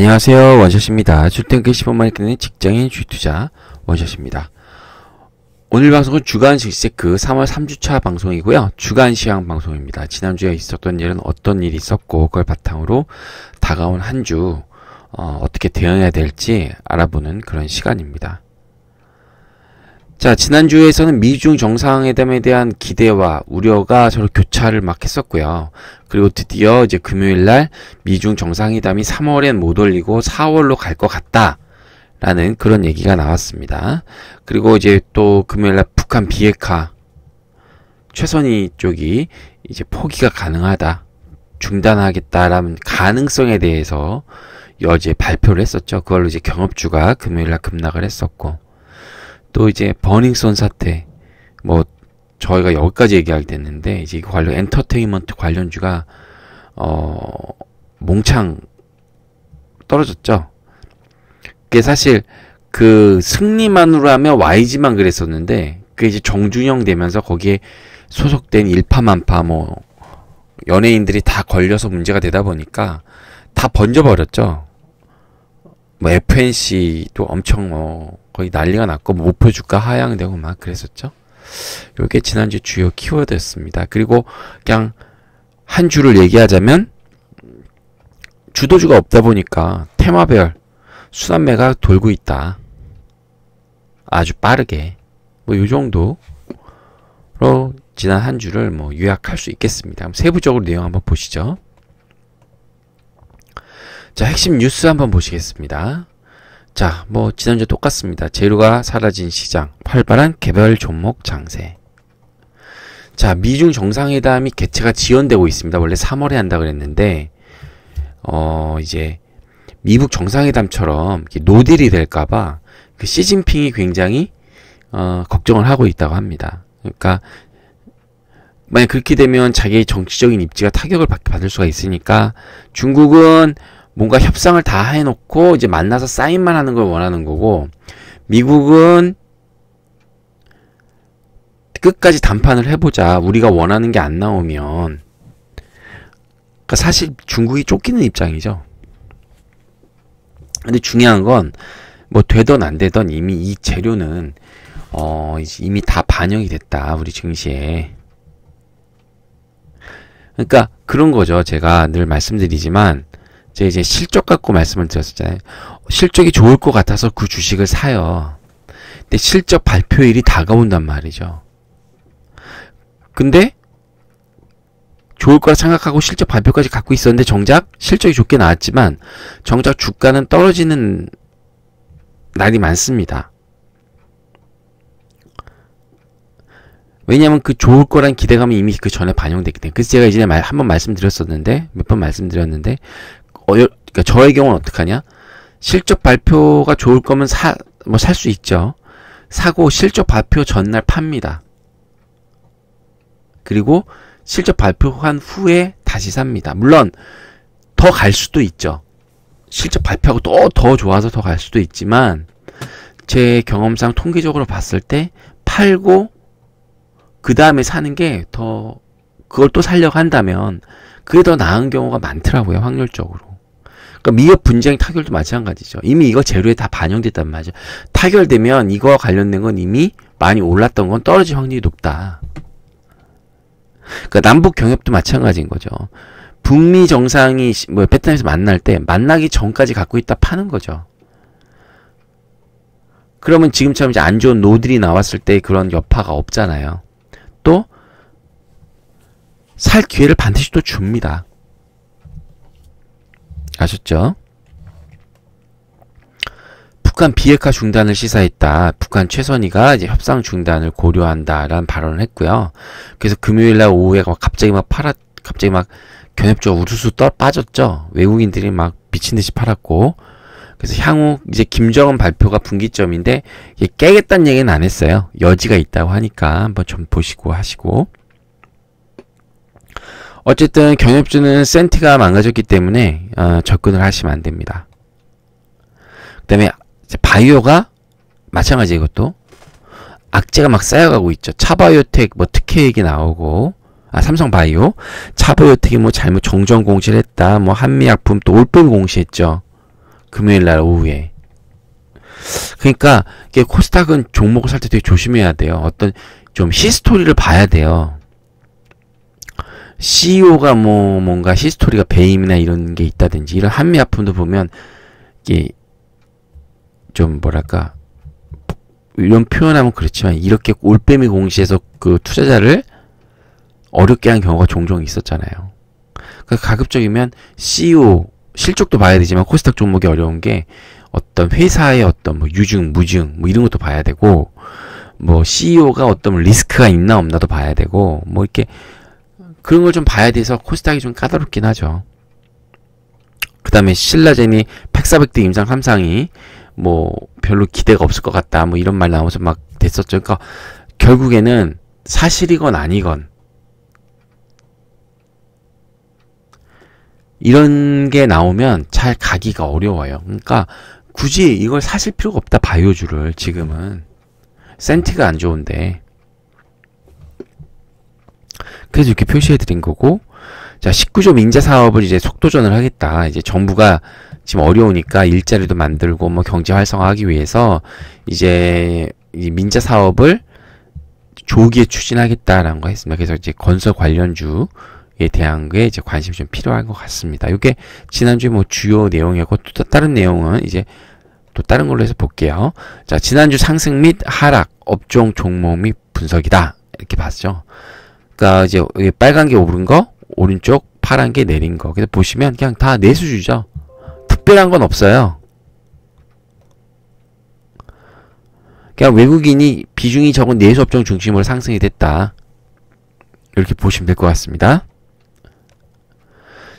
안녕하세요, 원샷입니다. 출퇴근 10분만에 끝내는 직장인 주투자 원샷입니다. 오늘 방송은 주간 실세크 3월 3주차 방송이고요. 주간 시황 방송입니다. 지난주에 있었던 일은 어떤 일이 있었고 그걸 바탕으로 다가온 한 주 어떻게 대응해야 될지 알아보는 그런 시간입니다. 자, 지난주에서는 미중 정상회담에 대한 기대와 우려가 서로 교차를 막 했었고요. 그리고 드디어 이제 금요일날 미중 정상회담이 3월엔 못 올리고 4월로 갈 것 같다 라는 그런 얘기가 나왔습니다. 그리고 이제 또 금요일날 북한 비핵화 최선희 쪽이 이제 포기가 가능하다, 중단하겠다라는 가능성에 대해서 어제 발표를 했었죠. 그걸로 이제 경업주가 금요일날 급락을 했었고, 또 이제 버닝썬 사태, 뭐 저희가 여기까지 얘기하게 됐는데 이제 이거 관련 엔터테인먼트 관련주가 몽창 떨어졌죠. 그게 사실 그 승리만으로 하면 YG만 그랬었는데 그게 이제 정준영 되면서 거기에 소속된 일파만파 뭐 연예인들이 다 걸려서 문제가 되다 보니까 다 번져버렸죠. 뭐 FNC도 엄청 거의 난리가 났고 목표 주가 하향되고 막 그랬었죠. 요게 지난주 주요 키워드였습니다. 그리고 그냥 한 주를 얘기하자면 주도주가 없다 보니까 테마별 순환매가 돌고 있다. 아주 빠르게 뭐 요 정도로 지난 한 주를 뭐 요약할 수 있겠습니다. 세부적으로 내용 한번 보시죠. 자, 핵심 뉴스 한번 보시겠습니다. 자, 뭐 지난주 똑같습니다. 재료가 사라진 시장, 활발한 개별 종목 장세. 자, 미중 정상회담이 개최가 지연되고 있습니다. 원래 3월에 한다 그랬는데 이제 미국 정상회담처럼 노딜이 될까봐 그 시진핑이 굉장히 걱정을 하고 있다고 합니다. 그러니까 만약 그렇게 되면 자기의 정치적인 입지가 타격을 받을 수가 있으니까 중국은 뭔가 협상을 다 해놓고 이제 만나서 사인만 하는 걸 원하는 거고, 미국은 끝까지 담판을 해보자. 우리가 원하는 게 안 나오면. 그러니까 사실 중국이 쫓기는 입장이죠. 근데 중요한 건 뭐 되던 안 되던 이미 이 재료는 이미 다 반영이 됐다. 우리 증시에. 그러니까 그런 거죠. 제가 늘 말씀드리지만 제가 이제 실적 갖고 말씀을 드렸었잖아요. 실적이 좋을 것 같아서 그 주식을 사요. 근데 실적 발표일이 다가온단 말이죠. 근데 좋을 거라 생각하고 실적 발표까지 갖고 있었는데 정작 실적이 좋게 나왔지만 정작 주가는 떨어지는 날이 많습니다. 왜냐하면 그 좋을 거란 기대감이 이미 그 전에 반영됐기 때문에. 그래서 제가 이전에 한번 말씀드렸었는데, 몇 번 말씀드렸는데, 그러니까 저의 경우는 어떡하냐? 실적 발표가 좋을 거면 살 수 있죠. 사고 실적 발표 전날 팝니다. 그리고 실적 발표한 후에 다시 삽니다. 물론 더 갈 수도 있죠. 실적 발표하고 또 더 좋아서 더 갈 수도 있지만 제 경험상 통계적으로 봤을 때 팔고 그 다음에 사는 게 더, 그걸 또 살려고 한다면 그게 더 나은 경우가 많더라고요. 확률적으로. 그러니까 미업 분쟁 타결도 마찬가지죠. 이미 이거 재료에 다 반영됐단 말이죠. 타결되면 이거와 관련된 건 이미 많이 올랐던 건 떨어질 확률이 높다. 그러니까 남북 경협도 마찬가지인 거죠. 북미 정상이 뭐 베트남에서 만날 때 만나기 전까지 갖고 있다 파는 거죠. 그러면 지금처럼 이제 안 좋은 노들이 나왔을 때 그런 여파가 없잖아요. 또 살 기회를 반드시 또 줍니다. 아셨죠? 북한 비핵화 중단을 시사했다. 북한 최선희가 이제 협상 중단을 고려한다라는 발언을 했고요. 그래서 금요일날 오후에 갑자기 막 견협주가 우르르 빠졌죠. 외국인들이 막 미친 듯이 팔았고. 그래서 향후 이제 김정은 발표가 분기점인데 이게 깨겠다는 얘기는 안 했어요. 여지가 있다고 하니까 한번 좀 보시고 하시고. 어쨌든 경협주는 센티가 망가졌기 때문에 접근을 하시면 안 됩니다. 그 다음에 바이오가 마찬가지. 이것도 악재가 막 쌓여가고 있죠. 차바이오텍 뭐 특혜 얘기 나오고, 삼성바이오 차바이오텍이 뭐 잘못 정정 공시를 했다, 뭐 한미약품 또 올빼미 공시했죠. 금요일날 오후에. 그러니까 이게 코스닥은 종목을 살 때 되게 조심해야 돼요. 어떤 좀 히스토리를 봐야 돼요. CEO가 뭔가 히스토리가 배임이나 이런 게 있다든지 이런 한미 아픔도 보면 이게 좀 뭐랄까 이런 표현하면 그렇지만 이렇게 올빼미 공시에서 그 투자자를 어렵게 한 경우가 종종 있었잖아요. 그러니까 가급적이면 CEO 실적도 봐야 되지만 코스닥 종목이 어려운 게 어떤 회사의 어떤 뭐 유증, 무증 뭐 이런 것도 봐야 되고 뭐 CEO가 어떤 리스크가 있나 없나도 봐야 되고 뭐 이렇게 그런 걸 좀 봐야 돼서 코스닥이 좀 까다롭긴 하죠. 그 다음에 신라젠이 팩사백대 임상 3상이 뭐 별로 기대가 없을 것 같다 뭐 이런 말 나오면서 막 됐었죠. 그러니까 결국에는 사실이건 아니건 이런 게 나오면 잘 가기가 어려워요. 그러니까 굳이 이걸 사실 필요가 없다. 바이오주를 지금은 센티가 안 좋은데 그래서 이렇게 표시해 드린 거고, 자 19조 민자 사업을 이제 속도전을 하겠다. 이제 정부가 지금 어려우니까 일자리도 만들고 뭐 경제 활성화하기 위해서 이제 이 민자 사업을 조기에 추진하겠다라는 거 했습니다. 그래서 이제 건설 관련주에 대한 게 이제 관심이 좀 필요한 것 같습니다. 이게 지난주에 뭐 주요 내용이었고 또 다른 내용은 이제 또 다른 걸로 해서 볼게요. 자 지난주 상승 및 하락, 업종 종목 및 분석이다 이렇게 봤죠. 그러니까 이제 빨간 게 오른 거, 오른쪽 파란 게 내린 거. 그래서 보시면 그냥 다 내수주죠. 특별한 건 없어요. 그냥 외국인이 비중이 적은 내수업종 중심으로 상승이 됐다. 이렇게 보시면 될 것 같습니다.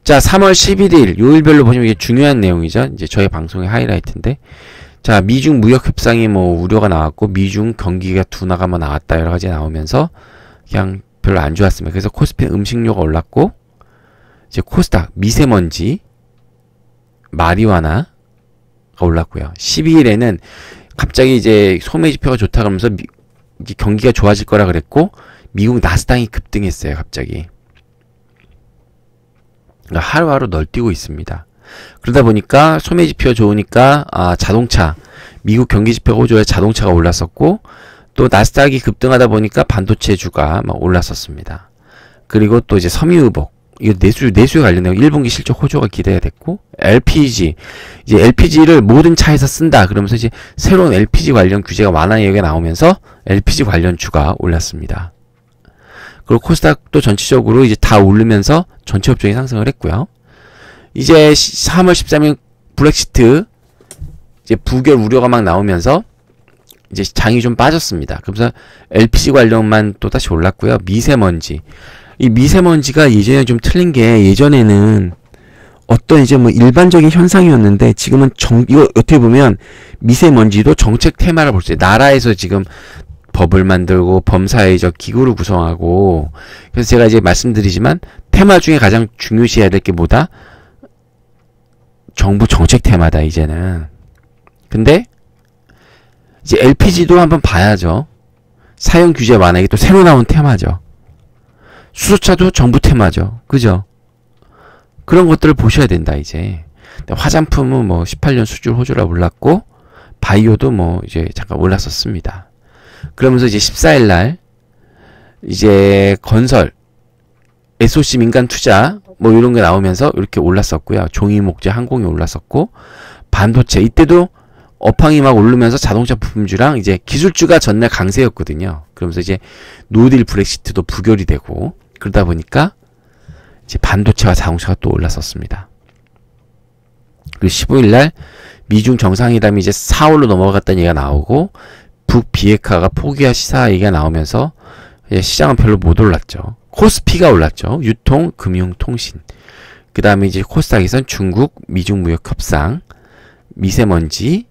자, 3월 11일 요일별로 보시면 이게 중요한 내용이죠. 이제 저희 방송의 하이라이트인데, 자 미중 무역 협상이 뭐 우려가 나왔고 미중 경기가 둔화가 뭐 나왔다 여러 가지 나오면서 그냥 별로 안 좋았습니다. 그래서 코스피 음식료가 올랐고 이제 코스닥 미세먼지 마리화나가 올랐고요. 12일에는 갑자기 이제 소매 지표가 좋다 그러면서 이제 경기가 좋아질 거라 그랬고 미국 나스닥이 급등했어요. 갑자기. 그러니까 하루하루 널뛰고 있습니다. 그러다 보니까 소매 지표가 좋으니까 자동차 미국 경기 지표가 호조에 자동차가 올랐었고 또 나스닥이 급등하다 보니까 반도체주가 막 올랐었습니다. 그리고 또 이제 섬유의복 이거 내수에 관련된 1분기 실적 호조가 기대가 됐고 LPG 이제 LPG를 모든 차에서 쓴다 그러면서 이제 새로운 LPG 관련 규제가 완화 얘기가 나오면서 LPG 관련 주가 올랐습니다. 그리고 코스닥도 전체적으로 이제 다 오르면서 전체 업종이 상승을 했고요. 이제 3월 13일 브렉시트 이제 부결 우려가 막 나오면서 이제 장이 좀 빠졌습니다. 그래서 LPG 관련만 또 다시 올랐고요. 미세먼지. 이 미세먼지가 예전에 좀 틀린 게 예전에는 어떤 이제 뭐 일반적인 현상이었는데 지금은 이거 어떻게 보면 미세먼지도 정책 테마를 볼 수 있어요. 나라에서 지금 법을 만들고 범사회적 기구를 구성하고 그래서 제가 이제 말씀드리지만 테마 중에 가장 중요시해야 될 게 뭐다? 정부 정책 테마다 이제는. 근데 이제 LPG도 한번 봐야죠. 사용 규제 완화가 또 새로 나온 테마죠. 수소차도 정부 테마죠. 그죠? 그런 것들을 보셔야 된다 이제. 화장품은 뭐 18년 수출 호조라 올랐고 바이오도 뭐 이제 잠깐 올랐었습니다. 그러면서 이제 14일 날 이제 건설 SOC 민간 투자 뭐 이런 게 나오면서 이렇게 올랐었고요. 종이 목재 항공이 올랐었고 반도체 이때도 업황이 막 오르면서 자동차 부품주랑 이제 기술주가 전날 강세였거든요. 그러면서 이제 노딜 브렉시트도 부결이 되고 그러다 보니까 이제 반도체와 자동차가 또 올랐었습니다. 그리고 15일날 미중 정상회담이 이제 4월로 넘어갔다는 얘기가 나오고 북비핵화가 포기할 시사 얘기가 나오면서 이제 시장은 별로 못 올랐죠. 코스피가 올랐죠. 유통, 금융, 통신. 그 다음에 이제 코스닥에선 중국, 미중 무역 협상, 미세먼지,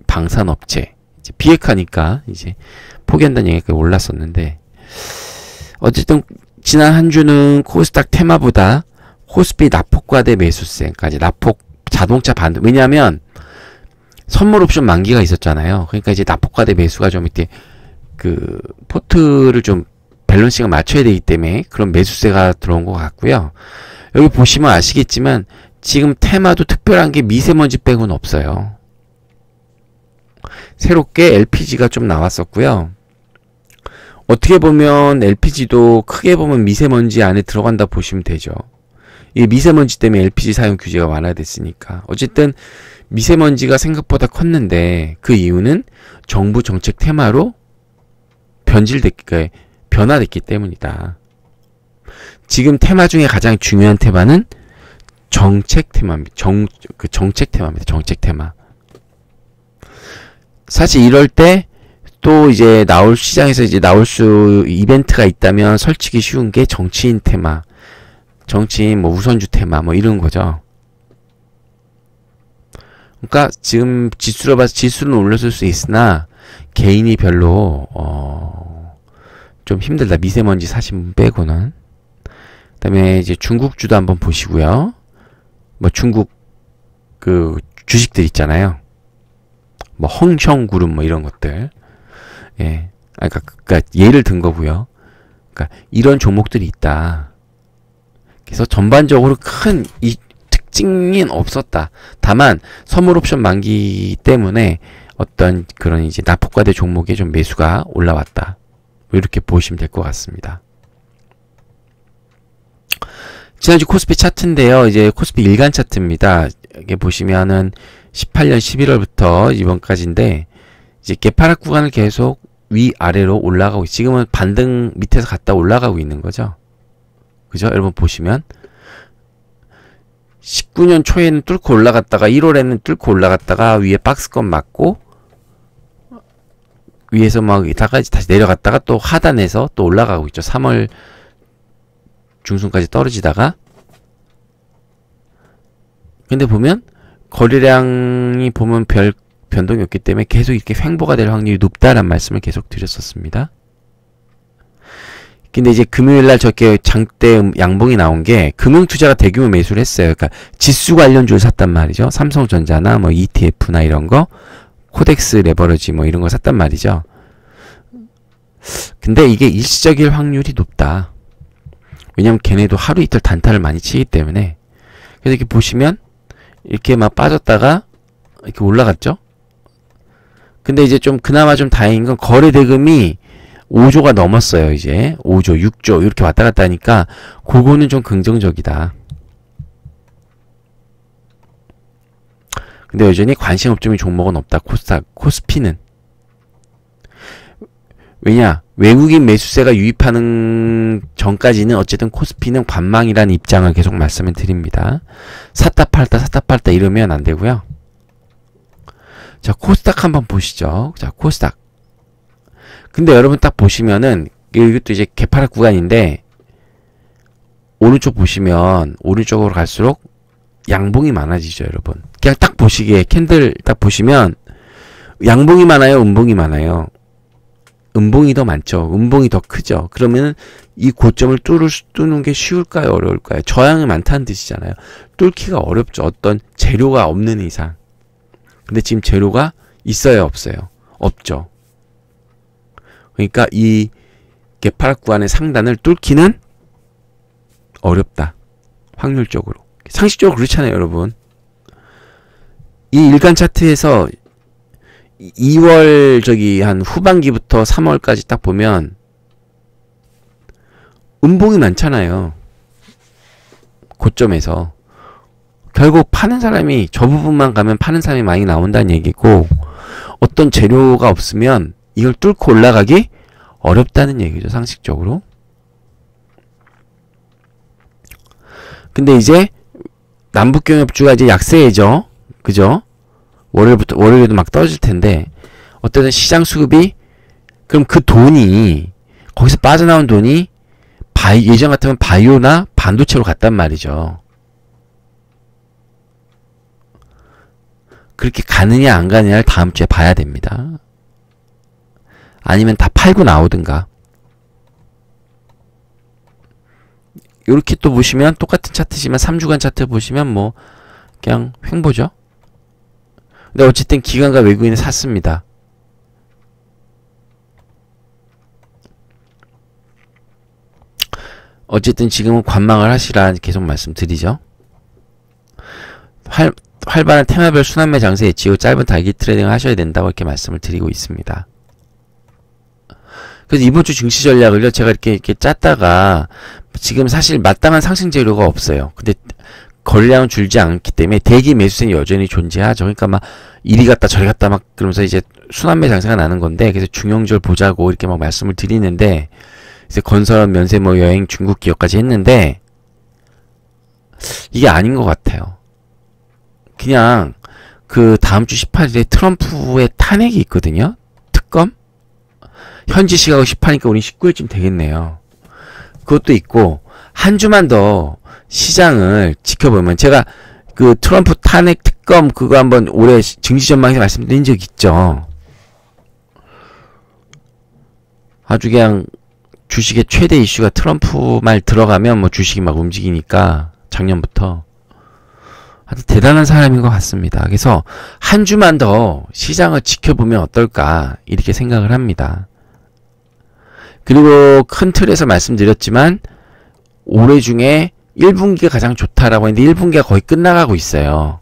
방산업체. 이제 비핵화니까 이제 포기한다는 얘기가 올랐었는데 어쨌든 지난 한 주는 코스닥 테마보다 코스피 낙폭과대 매수세까지 낙폭 자동차 반도 왜냐하면 선물 옵션 만기가 있었잖아요. 그러니까 이제 낙폭과대 매수가 좀 이때 그 포트를 좀 밸런싱을 맞춰야 되기 때문에 그런 매수세가 들어온 것 같고요. 여기 보시면 아시겠지만 지금 테마도 특별한 게 미세먼지 빼고는 없어요. 새롭게 LPG가 좀 나왔었고요. 어떻게 보면 LPG도 크게 보면 미세먼지 안에 들어간다 보시면 되죠. 이 미세먼지 때문에 LPG 사용 규제가 완화됐으니까. 어쨌든 미세먼지가 생각보다 컸는데 그 이유는 정부 정책 테마로 변화됐기 때문이다. 지금 테마 중에 가장 중요한 테마는 정책 테마입니다. 정책 테마입니다. 정책 테마. 사실 이럴 때 또 이제 시장에서 이제 나올 수 이벤트가 있다면 설치기 쉬운 게 정치인 테마, 정치인 뭐 우선주 테마 뭐 이런 거죠. 그러니까 지금 지수로 봐서 지수는 올렸을 수 있으나 개인이 별로 좀 힘들다. 미세먼지 사신 분 빼고는. 그다음에 이제 중국주도 한번 보시고요. 뭐 중국 그 주식들 있잖아요. 뭐 헝숑그룹 뭐 이런 것들. 예. 그러니까 예를 든 거고요. 그러니까 이런 종목들이 있다. 그래서 전반적으로 큰 이 특징은 없었다. 다만 선물 옵션 만기 때문에 어떤 그런 이제 낙폭과대 종목에 좀 매수가 올라왔다. 이렇게 보시면 될 것 같습니다. 지난주 코스피 차트인데요. 이제 코스피 일간 차트입니다. 이게 보시면은 18년 11월부터 이번까지인데 이제 개파락 구간을 계속 위아래로 올라가고 지금은 반등 밑에서 갔다 올라가고 있는 거죠. 그죠? 여러분 보시면 19년 초에는 뚫고 올라갔다가 1월에는 뚫고 올라갔다가 위에 박스권 맞고 위에서 막 다시 내려갔다가 또 하단에서 또 올라가고 있죠. 3월 중순까지 떨어지다가 근데 보면 거래량이 보면 별 변동이 없기 때문에 계속 이렇게 횡보가 될 확률이 높다라는 말씀을 계속 드렸었습니다. 근데 이제 금요일날 저렇게 장대 양봉이 나온 게 금융투자가 대규모 매수를 했어요. 그러니까 지수 관련주를 샀단 말이죠. 삼성전자나 뭐 ETF나 이런 거, 코덱스 레버러지 뭐 이런 거 샀단 말이죠. 근데 이게 일시적일 확률이 높다. 왜냐면 걔네도 하루 이틀 단타를 많이 치기 때문에. 그래서 이렇게 보시면 이렇게 막 빠졌다가 이렇게 올라갔죠. 근데 이제 좀 그나마 좀 다행인 건 거래 대금이 5조가 넘었어요. 이제 5조, 6조 이렇게 왔다 갔다 하니까 그거는 좀 긍정적이다. 근데 여전히 관심 업종의 종목은 없다. 코스피는. 왜냐? 외국인 매수세가 유입하는 전까지는 어쨌든 코스피는 관망이라는 입장을 계속 말씀을 드립니다. 샀다 팔다 이러면 안 되고요. 자, 코스닥 한번 보시죠. 자, 코스닥. 근데 여러분 딱 보시면은 이것도 이제 개파락 구간인데 오른쪽 보시면 오른쪽으로 갈수록 양봉이 많아지죠, 여러분. 그냥 딱 보시기에 캔들 딱 보시면 양봉이 많아요, 음봉이 많아요. 음봉이 더 많죠. 음봉이 더 크죠. 그러면은 이 고점을 뚫는 게 쉬울까요, 어려울까요? 저항이 많다는 뜻이잖아요. 뚫기가 어렵죠. 어떤 재료가 없는 이상. 근데 지금 재료가 있어요, 없어요? 없죠. 그러니까 이 개파락 구간의 상단을 뚫기는 어렵다. 확률적으로. 상식적으로 그렇잖아요, 여러분. 이 일간 차트에서 2월 한 후반기부터 3월까지 딱 보면 음봉이 많잖아요. 고점에서. 결국 파는 사람이 저 부분만 가면 파는 사람이 많이 나온다는 얘기고 어떤 재료가 없으면 이걸 뚫고 올라가기 어렵다는 얘기죠. 상식적으로. 근데 이제 남북경협주가 이제 약세죠. 그죠? 월요일에도 막 떨어질 텐데 어쨌든 시장 수급이 그럼 그 돈이 거기서 빠져나온 돈이 예전 같으면 바이오나 반도체로 갔단 말이죠. 그렇게 가느냐 안 가느냐를 다음 주에 봐야 됩니다. 아니면 다 팔고 나오든가. 요렇게 또 보시면 똑같은 차트지만 3주간 차트 보시면 뭐 그냥 횡보죠. 근데 어쨌든 기관과 외국인은 샀습니다. 어쨌든 지금은 관망을 하시라 계속 말씀드리죠. 활발한 테마별 순환매 장세 예측 후 짧은 단기 트레이딩을 하셔야 된다고 이렇게 말씀을 드리고 있습니다. 그래서 이번 주 증시 전략을요, 제가 이렇게 짰다가, 지금 사실 마땅한 상승 재료가 없어요. 근데, 거래량은 줄지 않기 때문에 대기 매수세는 여전히 존재하죠. 그러니까 막, 이리 갔다 저리 갔다 막, 그러면서 이제 순환매 장세가 나는 건데, 그래서 중형절 보자고 이렇게 막 말씀을 드리는데, 이제 건설업, 면세, 뭐 여행, 중국 기업까지 했는데, 이게 아닌 것 같아요. 그냥, 그 다음 주 18일에 트럼프의 탄핵이 있거든요? 특검? 현지 시각으로 18이니까 우리 19일쯤 되겠네요. 그것도 있고 한 주만 더 시장을 지켜보면, 제가 그 트럼프 탄핵 특검 그거 한번 올해 증시 전망에서 말씀드린 적 있죠. 아주 그냥 주식의 최대 이슈가 트럼프 말 들어가면 뭐 주식이 막 움직이니까, 작년부터 아주 대단한 사람인 것 같습니다. 그래서 한 주만 더 시장을 지켜보면 어떨까 이렇게 생각을 합니다. 그리고 큰 틀에서 말씀드렸지만 올해 중에 1분기가 가장 좋다라고 했는데 1분기가 거의 끝나가고 있어요.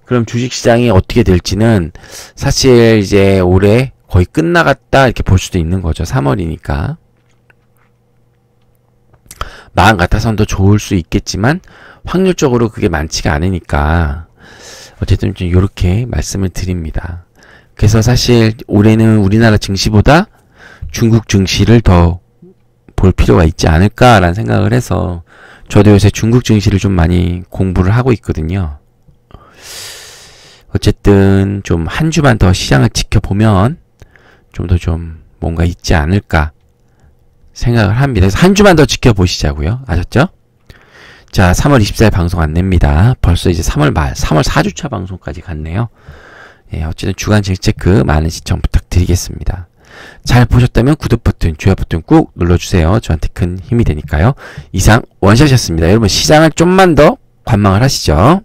그럼 주식시장이 어떻게 될지는 사실 이제 올해 거의 끝나갔다 이렇게 볼 수도 있는 거죠. 3월이니까. 마음 같아서는 더 좋을 수 있겠지만 확률적으로 그게 많지가 않으니까 어쨌든 좀 이렇게 말씀을 드립니다. 그래서 사실 올해는 우리나라 증시보다 중국 증시를 더 볼 필요가 있지 않을까라는 생각을 해서 저도 요새 중국 증시를 좀 많이 공부를 하고 있거든요. 어쨌든 좀 한 주만 더 시장을 지켜보면 좀 더 좀 뭔가 있지 않을까 생각을 합니다. 그래서 한 주만 더 지켜보시자고요. 아셨죠? 자, 3월 24일 방송 안내입니다. 벌써 이제 3월 말, 3월 4주차 방송까지 갔네요. 예, 어쨌든 주간 증시 체크 많은 시청 부탁드리겠습니다. 잘 보셨다면 구독 버튼, 좋아요 버튼 꾹 눌러주세요. 저한테 큰 힘이 되니까요. 이상 원샷이었습니다. 여러분 시장을 좀만 더 관망을 하시죠.